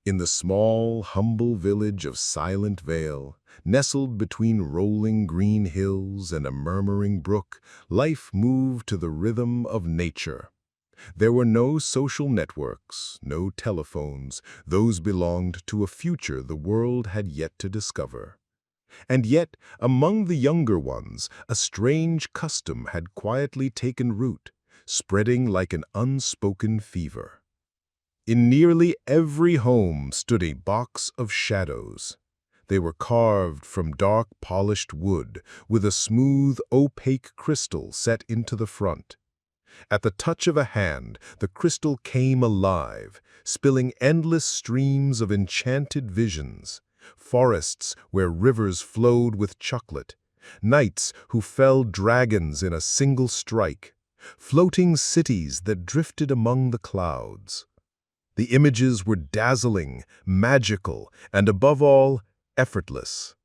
In the small, humble village of Silent Vale, nestled between rolling green hills and a murmuring brook, life moved to the rhythm of nature. There were no social networks, no telephones. Those belonged to a future the world had yet to discover. And yet, among the younger ones, a strange custom had quietly taken root, spreading like an unspoken fever. In nearly every home stood a box of shadows. They were carved from dark polished wood, with a smooth, opaque crystal set into the front. At the touch of a hand, the crystal came alive, spilling endless streams of enchanted visions. Forests where rivers flowed with chocolate, knights who felled dragons in a single strike, floating cities that drifted among the clouds. The images were dazzling, magical, and above all, effortless.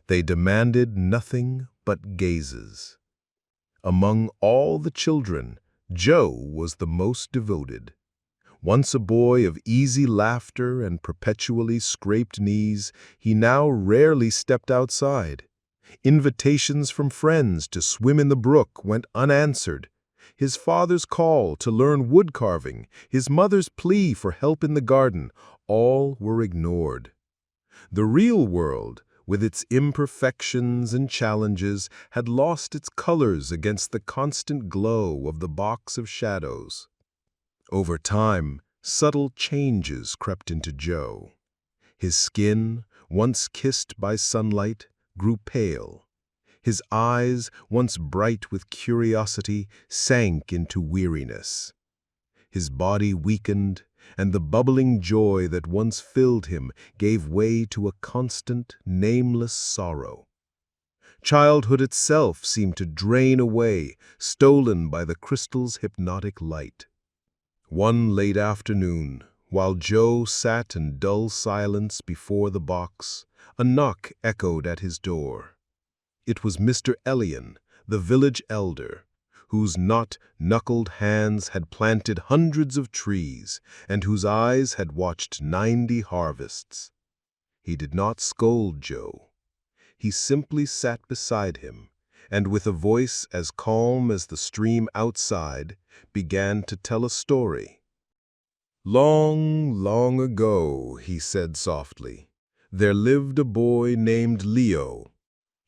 They demanded nothing but gazes. Among all the children, Joe was the most devoted. Once a boy of easy laughter and perpetually scraped knees, he now rarely stepped outside. Invitations from friends to swim in the brook went unanswered. His father's call to learn wood carving, his mother's plea for help in the garden, all were ignored. The real world, with its imperfections and challenges, had lost its colors against the constant glow of the box of shadows. Over time, subtle changes crept into Joe. His skin, once kissed by sunlight, grew pale. His eyes, once bright with curiosity, sank into weariness. His body weakened, and the bubbling joy that once filled him gave way to a constant, nameless sorrow. Childhood itself seemed to drain away, stolen by the crystal's hypnotic light. One late afternoon, while Joe sat in dull silence before the box, a knock echoed at his door. It was Mr. Ellion, the village elder, whose knuckled hands had planted hundreds of trees and whose eyes had watched 90 harvests. He did not scold Joe. He simply sat beside him, and with a voice as calm as the stream outside, began to tell a story. "Long, long ago," he said softly, "there lived a boy named Leo.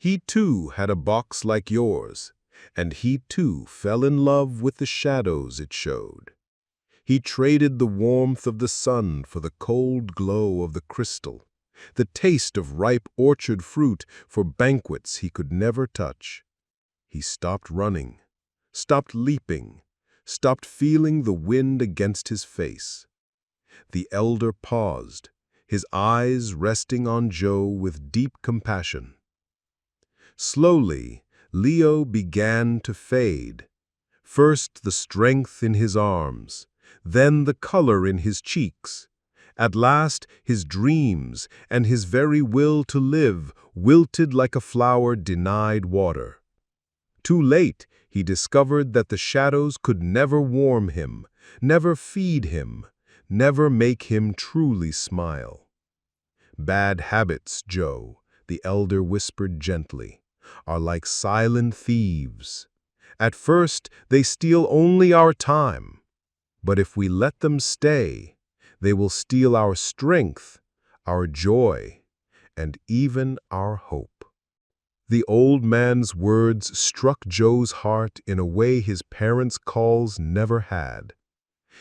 He too had a box like yours, and he too fell in love with the shadows it showed. He traded the warmth of the sun for the cold glow of the crystal, the taste of ripe orchard fruit for banquets he could never touch. He stopped running, stopped leaping, stopped feeling the wind against his face." The elder paused, his eyes resting on Joe with deep compassion. Slowly, Leo began to fade. First the strength in his arms, then the color in his cheeks. At last his dreams and his very will to live wilted like a flower denied water. Too late, he discovered that the shadows could never warm him, never feed him, never make him truly smile. "Bad habits, Joe," the elder whispered gently, "are like silent thieves. At first, they steal only our time. But if we let them stay, they will steal our strength, our joy, and even our hope." The old man's words struck Joe's heart in a way his parents' calls never had.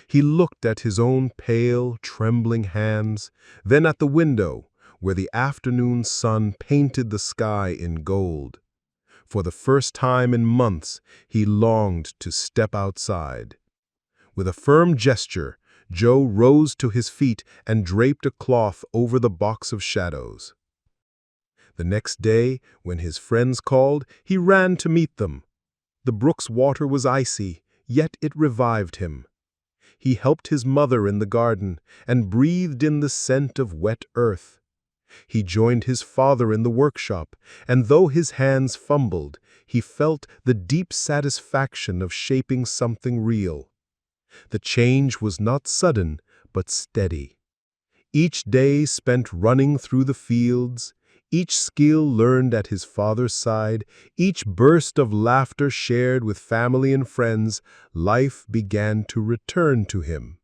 He looked at his own pale, trembling hands, then at the window, where the afternoon sun painted the sky in gold. For the first time in months, he longed to step outside. With a firm gesture, Joe rose to his feet and draped a cloth over the box of shadows. The next day, when his friends called, he ran to meet them. The brook's water was icy, yet it revived him. He helped his mother in the garden and breathed in the scent of wet earth. He joined his father in the workshop, and though his hands fumbled, he felt the deep satisfaction of shaping something real. The change was not sudden, but steady. Each day spent running through the fields, each skill learned at his father's side, each burst of laughter shared with family and friends, life began to return to him.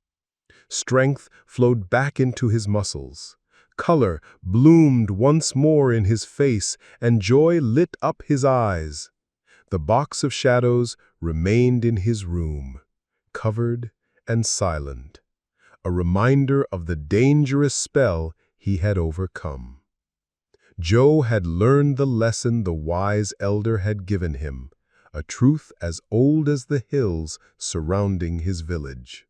Strength flowed back into his muscles. Color bloomed once more in his face, and joy lit up his eyes. The box of shadows remained in his room, covered and silent, a reminder of the dangerous spell he had overcome. Joe had learned the lesson the wise elder had given him, a truth as old as the hills surrounding his village.